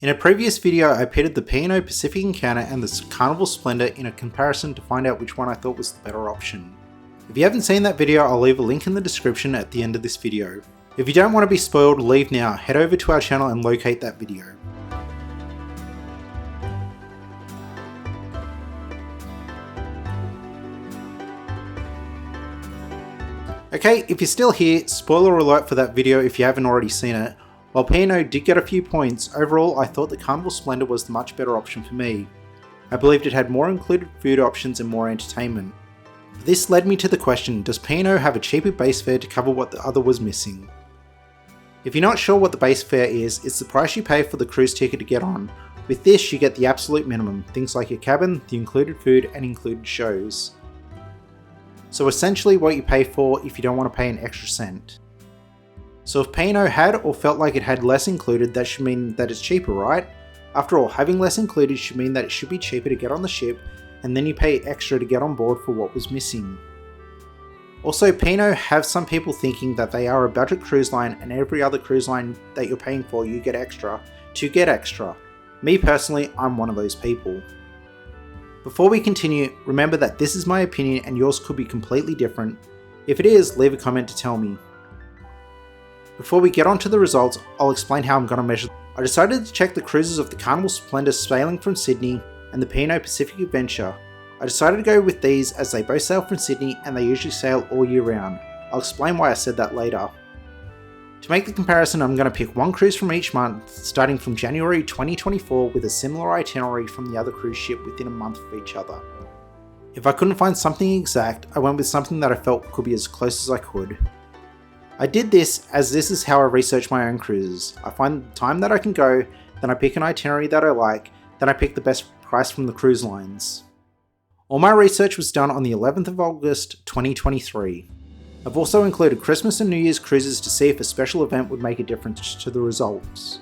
In a previous video, I pitted the P&O Pacific Encounter and the Carnival Splendor in a comparison to find out which one I thought was the better option. If you haven't seen that video, I'll leave a link in the description at the end of this video. If you don't want to be spoiled, leave now, head over to our channel and locate that video. Okay, if you're still here, spoiler alert for that video if you haven't already seen it. While P&O did get a few points, overall I thought the Carnival Splendor was the much better option for me. I believed it had more included food options and more entertainment. This led me to the question, does P&O have a cheaper base fare to cover what the other was missing? If you're not sure what the base fare is, it's the price you pay for the cruise ticket to get on. With this you get the absolute minimum, things like your cabin, the included food and included shows. So essentially what you pay for if you don't want to pay an extra cent. So if P&O had or felt like it had less included, that should mean that it's cheaper, right? After all, having less included should mean that it should be cheaper to get on the ship, and then you pay extra to get on board for what was missing. Also, P&O have some people thinking that they are a budget cruise line and every other cruise line that you're paying for you get extra to get extra. Me personally, I'm one of those people. Before we continue, remember that this is my opinion and yours could be completely different. If it is, leave a comment to tell me. Before we get on to the results, I'll explain how I'm going to measure. I decided to check the cruises of the Carnival Splendor sailing from Sydney and the P&O Pacific Adventure. I decided to go with these as they both sail from Sydney and they usually sail all year round. I'll explain why I said that later. To make the comparison, I'm going to pick one cruise from each month, starting from January 2024 with a similar itinerary from the other cruise ship within a month of each other. If I couldn't find something exact, I went with something that I felt could be as close as I could. I did this as this is how I research my own cruises. I find the time that I can go, then I pick an itinerary that I like, then I pick the best price from the cruise lines. All my research was done on the 11th of August 2023. I've also included Christmas and New Year's cruises to see if a special event would make a difference to the results.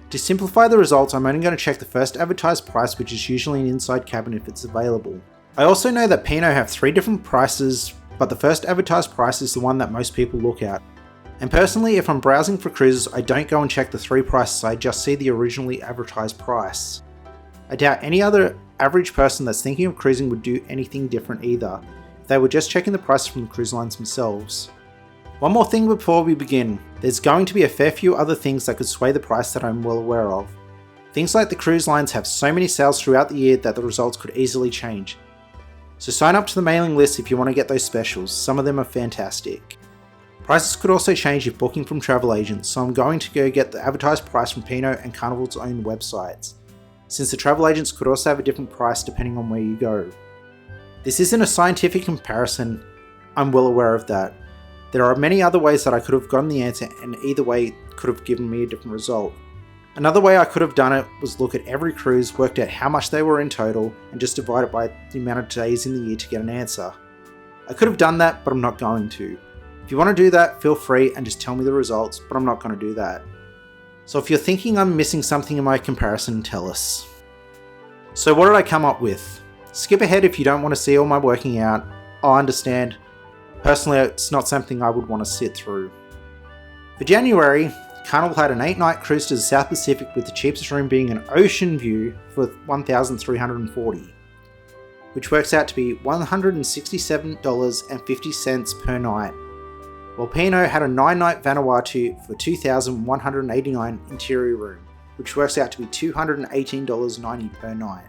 To simplify the results, I'm only going to check the first advertised price, which is usually an inside cabin if it's available. I also know that P&O have 3 different prices, but the first advertised price is the one that most people look at. And personally, if I'm browsing for cruises, I don't go and check the 3 prices, I just see the originally advertised price. I doubt any other average person that's thinking of cruising would do anything different either, if they were just checking the price from the cruise lines themselves. One more thing before we begin, there's going to be a fair few other things that could sway the price that I'm well aware of. Things like the cruise lines have so many sales throughout the year that the results could easily change. So sign up to the mailing list if you want to get those specials, some of them are fantastic. Prices could also change if booking from travel agents, so I'm going to go get the advertised price from P&O and Carnival's own websites, since the travel agents could also have a different price depending on where you go. This isn't a scientific comparison, I'm well aware of that. There are many other ways that I could have gotten the answer and either way could have given me a different result. Another way I could have done it was look at every cruise, worked out how much they were in total, and just divide it by the amount of days in the year to get an answer. I could have done that, but I'm not going to. If you want to do that, feel free and just tell me the results, but I'm not going to do that. So if you're thinking I'm missing something in my comparison, tell us. So what did I come up with? Skip ahead if you don't want to see all my working out, I'll understand. Personally, it's not something I would want to sit through. For January, Carnival had an 8-night cruise to the South Pacific with the cheapest room being an ocean view for $1,340, which works out to be $167.50 per night, while P&O had a 9-night Vanuatu for $2,189 interior room, which works out to be $218.90 per night.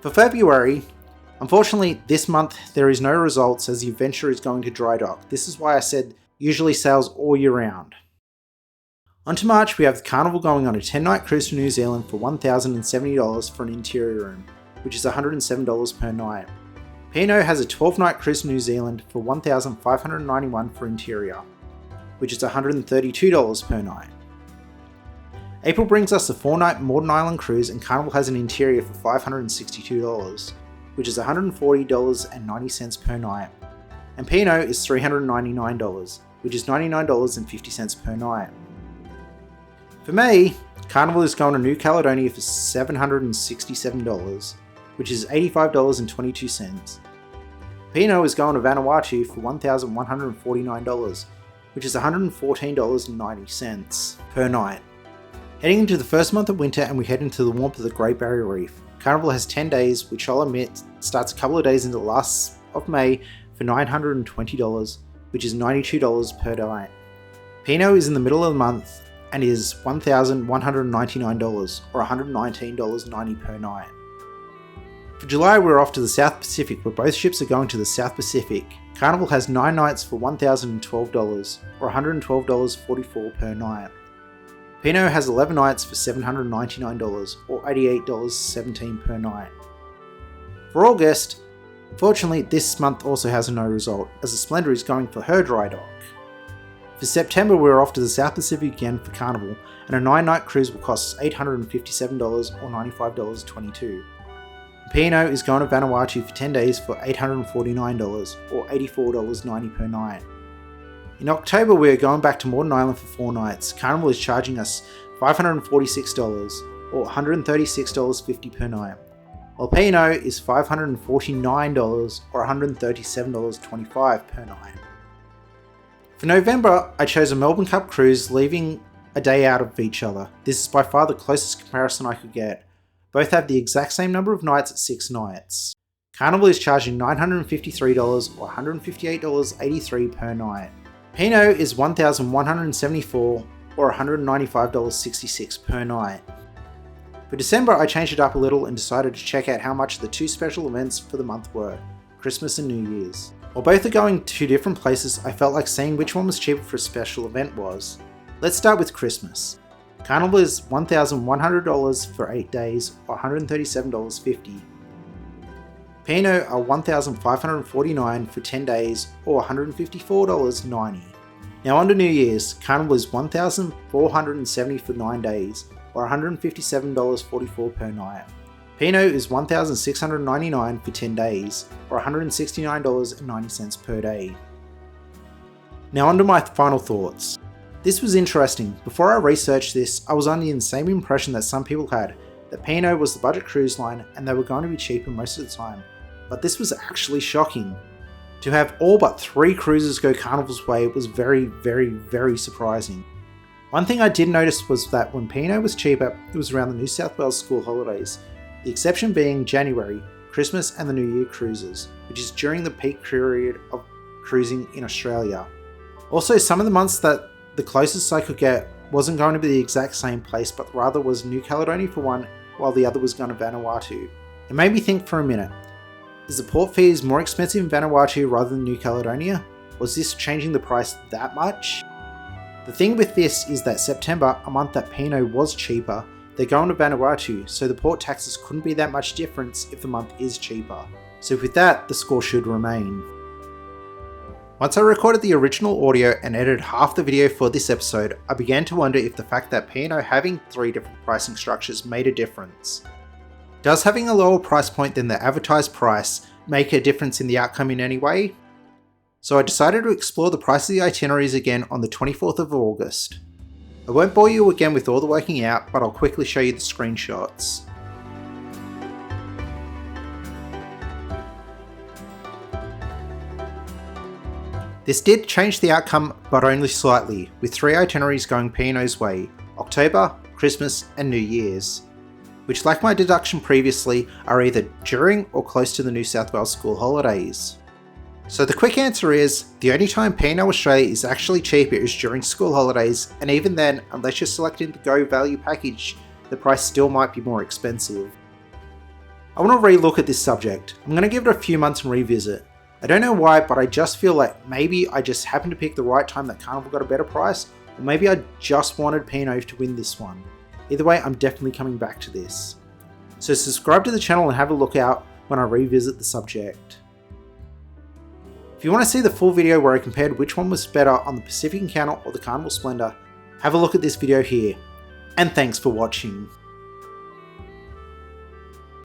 For February, unfortunately this month there is no results as the Adventure is going to dry dock. This is why I said usually sails all year round. On to March, we have the Carnival going on a 10-night cruise to New Zealand for $1,070 for an interior room, which is $107 per night. P&O has a 12-night cruise to New Zealand for $1,591 for interior, which is $132 per night. April brings us a 4-night Moreton Island cruise and Carnival has an interior for $562, which is $140.90 per night, and P&O is $399, which is $99.50 per night. For May, Carnival is going to New Caledonia for $767, which is $85.22. P&O is going to Vanuatu for $1,149, which is $114.90 per night. Heading into the first month of winter and we head into the warmth of the Great Barrier Reef. Carnival has 10 days, which I'll admit starts a couple of days into the last of May for $920, which is $92 per night. P&O is in the middle of the month and is $1,199 or $119.90 per night. For July we're off to the South Pacific, where both ships are going to the South Pacific. Carnival has 9 nights for $1,012 or $112.44 per night. P&O has 11 nights for $799 or $88.17 per night. For August, fortunately this month also has no result, as the Splendor is going for her dry dock. For September we're off to the South Pacific again for Carnival, and a 9-night cruise will cost us $857 or $95.22. P&O is going to Vanuatu for 10 days for $849 or $84.90 per night. In October we are going back to Moreton Island for 4 nights. Carnival is charging us $546 or $136.50 per night, while P&O is $549 or $137.25 per night. For November I chose a Melbourne Cup cruise, leaving a day out of each other. This is by far the closest comparison I could get. Both have the exact same number of nights at 6 nights. Carnival is charging $953 or $158.83 per night. P&O is $1,174 or $195.66 per night. For December I changed it up a little and decided to check out how much the 2 special events for the month were, Christmas and New Year's. While both are going to different places, I felt like seeing which one was cheaper for a special event was. Let's start with Christmas. Carnival is $1,100 for 8 days or $137.50. P&O are $1,549 for 10 days or $154.90. Now on to New Year's. Carnival is $1,470 for 9 days or $157.44 per night. P&O is $1,699 for 10 days or $169.90 per day. Now on to my final thoughts. This was interesting. Before I researched this, I was under the same impression that some people had, that P&O was the budget cruise line and they were going to be cheaper most of the time. But this was actually shocking. To have all but 3 cruises go Carnival's way was very, very, very surprising. One thing I did notice was that when P&O was cheaper, it was around the New South Wales school holidays, the exception being January, Christmas and the New Year cruises, which is during the peak period of cruising in Australia. Also, some of the months that the closest I could get wasn't going to be the exact same place, but rather was New Caledonia for one, while the other was going to Vanuatu. It made me think for a minute. Is the port fees more expensive in Vanuatu rather than New Caledonia? Was this changing the price that much? The thing with this is that September, a month that P&O was cheaper, they're going to Vanuatu, so the port taxes couldn't be that much difference if the month is cheaper. So with that, the score should remain. Once I recorded the original audio and edited half the video for this episode, I began to wonder if the fact that P&O having 3 different pricing structures made a difference. Does having a lower price point than the advertised price make a difference in the outcome in any way? So I decided to explore the price of the itineraries again on the 24th of August. I won't bore you again with all the working out, but I'll quickly show you the screenshots. This did change the outcome, but only slightly, with 3 itineraries going P&O's way, October, Christmas and New Year's, which, like my deduction previously, are either during or close to the New South Wales school holidays. So the quick answer is, the only time P&O Australia is actually cheaper is during school holidays, and even then, unless you're selecting the Go Value package, the price still might be more expensive. I want to re-look at this subject. I'm going to give it a few months and revisit. I don't know why, but I just feel like maybe I just happened to pick the right time that Carnival got a better price, or maybe I just wanted P&O to win this one. Either way, I'm definitely coming back to this. So subscribe to the channel and have a look out when I revisit the subject. If you want to see the full video where I compared which one was better on the Pacific Encounter or the Carnival Splendor, have a look at this video here. And thanks for watching.